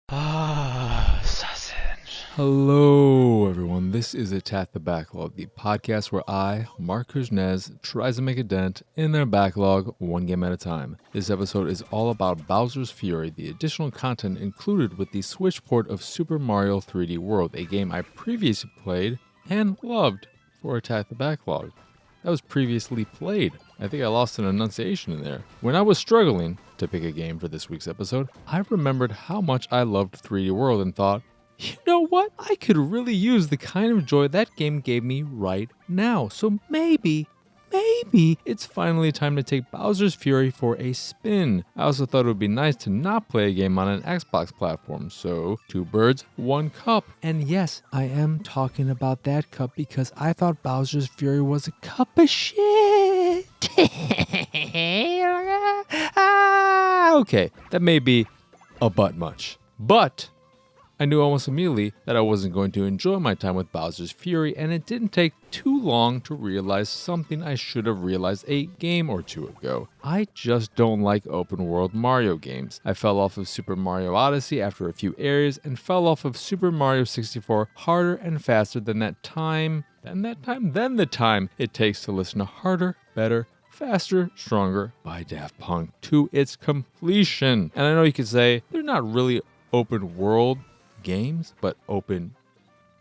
Sausage. Hello, everyone. This is Attack the Backlog, the podcast where I, Mark Kuznez, tries to make a dent in their backlog one game at a time. This episode is all about Bowser's Fury, the additional content included with the Switch port of Super Mario 3D World, a game I previously played and loved for Attack the Backlog. That was previously played. I think I lost an enunciation in there. When I was struggling to pick a game for this week's episode, I remembered how much I loved 3D World and thought, you know what? I could really use the kind of joy that game gave me right now. So maybe it's finally time to take Bowser's Fury for a spin. I also thought it would be nice to not play a game on an Xbox platform, so 2 birds, 1 cup. And yes, I am talking about that cup because I thought Bowser's Fury was a cup of shit. Okay, that may be a but much. But I knew almost immediately that I wasn't going to enjoy my time with Bowser's Fury, and it didn't take too long to realize something I should have realized a game or two ago. I just don't like open world Mario games. I fell off of Super Mario Odyssey after a few areas and fell off of Super Mario 64 harder and faster than the time it takes to listen to Harder, Better, Faster, Stronger by Daft Punk to its completion. And I know you could say they're not really open world games, but open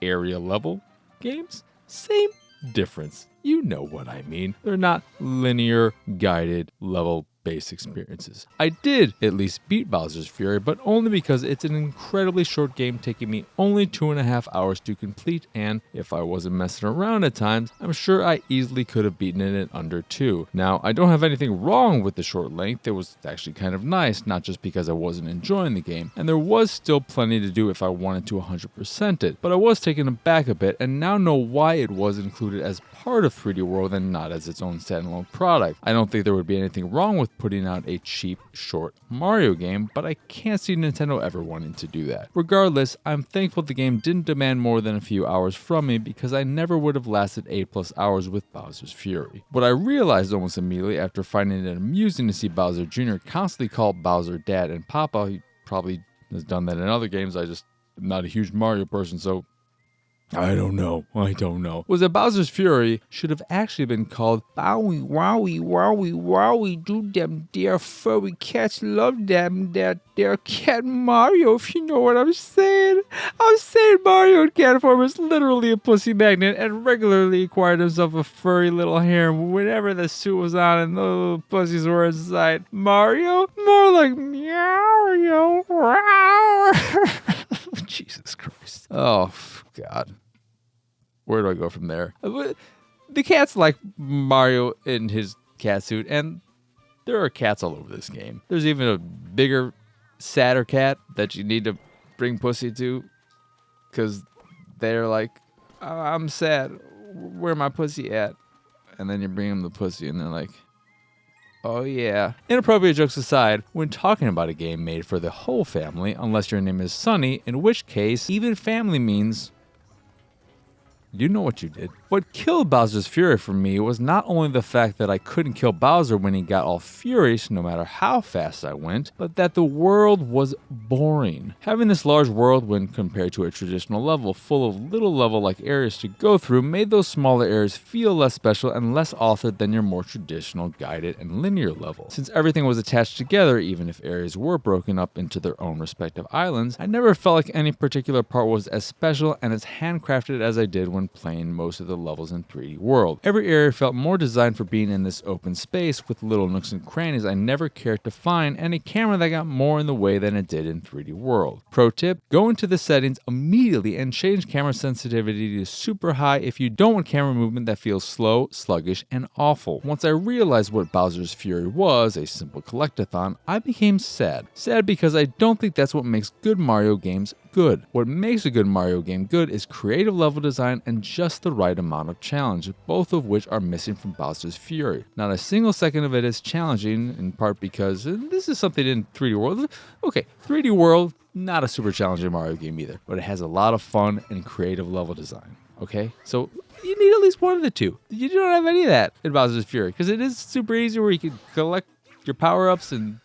area level games? Same difference. You know what I mean. They're not linear, guided, level-based experiences. I did at least beat Bowser's Fury, but only because it's an incredibly short game taking me only 2.5 hours to complete, and if I wasn't messing around at times, I'm sure I easily could have beaten it in under 2. Now, I don't have anything wrong with the short length. It was actually kind of nice, not just because I wasn't enjoying the game, and there was still plenty to do if I wanted to 100% it, but I was taken aback a bit and now know why it was included as part of 3D World and not as its own standalone product. I don't think there would be anything wrong with putting out a cheap, short Mario game, but I can't see Nintendo ever wanting to do that. Regardless, I'm thankful the game didn't demand more than a few hours from me because I never would have lasted 8+ hours with Bowser's Fury. What I realized almost immediately after finding it amusing to see Bowser Jr. constantly call Bowser Dad and Papa, he probably has done that in other games, I just am not a huge Mario person, so I don't know, was that Bowser's Fury should have actually been called Bowie, Wowie, Wowie, Wowie, do them dear furry cats love them, that dear cat Mario, if you know what I'm saying. I'm saying Mario in cat form is literally a pussy magnet and regularly acquired himself a furry little harem whenever the suit was on and the little pussies were inside. Mario? More like meow, wow. Jesus Christ. Oh, God. Where do I go from there? The cats like Mario in his cat suit, and there are cats all over this game. There's even a bigger, sadder cat that you need to bring pussy to, because they're like, oh, I'm sad. Where my pussy at? And then you bring them the pussy, and they're like, oh yeah. Inappropriate jokes aside, when talking about a game made for the whole family, unless your name is Sunny, in which case, even family means you know what you did. What killed Bowser's Fury for me was not only the fact that I couldn't kill Bowser when he got all furious no matter how fast I went, but that the world was boring. Having this large world when compared to a traditional level full of little level-like areas to go through made those smaller areas feel less special and less authored than your more traditional guided and linear level. Since everything was attached together, even if areas were broken up into their own respective islands, I never felt like any particular part was as special and as handcrafted as I did when playing most of the levels in 3D World. Every area felt more designed for being in this open space with little nooks and crannies I never cared to find and a camera that got more in the way than it did in 3D World. Pro tip, go into the settings immediately and change camera sensitivity to super high if you don't want camera movement that feels slow, sluggish, and awful. Once I realized what Bowser's Fury was, a simple collectathon, I became sad. Sad because I don't think that's what makes good Mario games good. What makes a good Mario game good is creative level design and just the right amount of challenge, both of which are missing from Bowser's Fury. Not a single second of it is challenging, in part because this is something in 3D World. Okay, 3D World, not a super challenging Mario game either, but it has a lot of fun and creative level design. Okay, so you need at least one of the two. You don't have any of that in Bowser's Fury because it is super easy where you can collect your power-ups and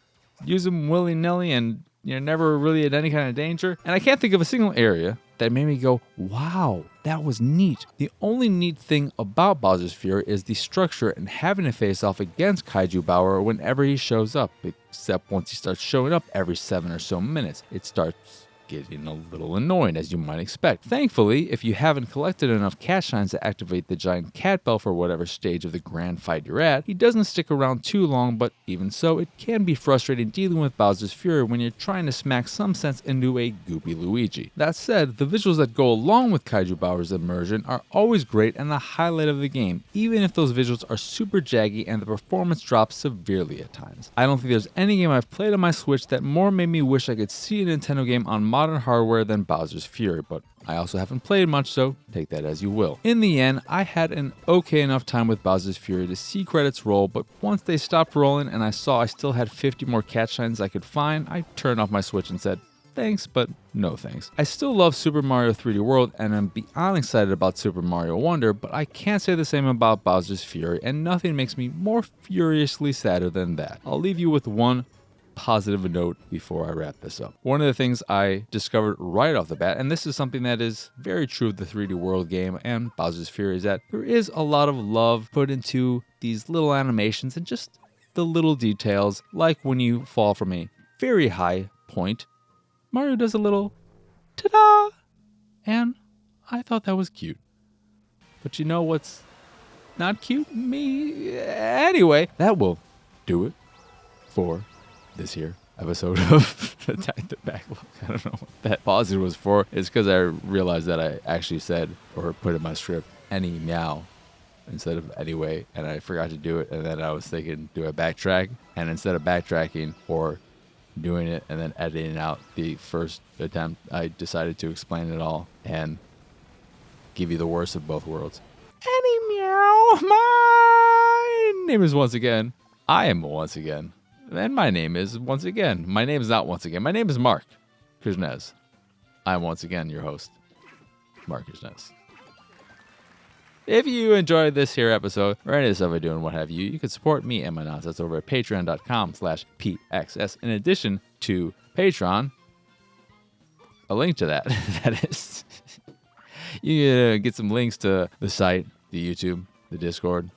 use them willy-nilly and you're never really in any kind of danger. And I can't think of a single area that made me go, wow, that was neat. The only neat thing about Bowser's Fury is the structure and having to face off against Kaiju Bauer whenever he shows up, except once he starts showing up every 7 or so minutes, it starts getting a little annoying, as you might expect. Thankfully, if you haven't collected enough cat shines to activate the giant cat bell for whatever stage of the grand fight you're at, he doesn't stick around too long, but even so, it can be frustrating dealing with Bowser's Fury when you're trying to smack some sense into a goopy Luigi. That said, the visuals that go along with Kaiju Bauer's immersion are always great and the highlight of the game, even if those visuals are super jaggy and the performance drops severely at times. I don't think there's any game I've played on my Switch that more made me wish I could see a Nintendo game on modern hardware than Bowser's Fury, but I also haven't played much, so take that as you will. In the end, I had an okay enough time with Bowser's Fury to see credits roll, but once they stopped rolling and I saw I still had 50 more cat shines I could find, I turned off my Switch and said, thanks, but no thanks. I still love Super Mario 3D World and I'm beyond excited about Super Mario Wonder, but I can't say the same about Bowser's Fury, and nothing makes me more furiously sadder than that. I'll leave you with one positive note before I wrap this up. One of the things I discovered right off the bat, and this is something that is very true of the 3D World game and Bowser's Fury, is that there is a lot of love put into these little animations and just the little details, like when you fall from a very high point, Mario does a little ta-da, and I thought that was cute. But you know what's not cute? Me. Anyway, that will do it for this here episode of Attack the Backlog. I don't know what that pause was for. It's because I realized that I actually said or put in my script any meow instead of anyway, and I forgot to do it, and then I was thinking, do I backtrack? And instead of backtracking or doing it and then editing out the first attempt, I decided to explain it all and give you the worst of both worlds. Any meow. My name is once again. I am once again. And my name is once again. My name is not once again. My name is Mark Kuznez. I'm once again your host, Mark Kuznez. If you enjoyed this here episode or any of the stuff I do and what have you, you can support me and my nonsense over at patreon.com/PXS. In addition to Patreon, a link to that, that is, you get some links to the site, the YouTube, the Discord,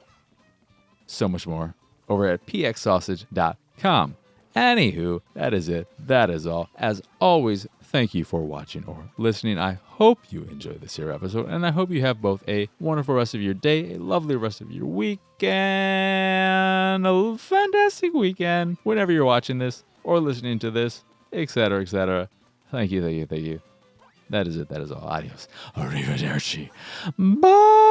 so much more over at pxsausage.com. Anywho, that is it. That is all. As always, thank you for watching or listening. I hope you enjoyed this here episode, and I hope you have both a wonderful rest of your day, a lovely rest of your weekend, a fantastic weekend, whenever you're watching this or listening to this, etc., etc. Thank you, thank you, thank you. That is it. That is all. Adios. Arrivederci. Bye.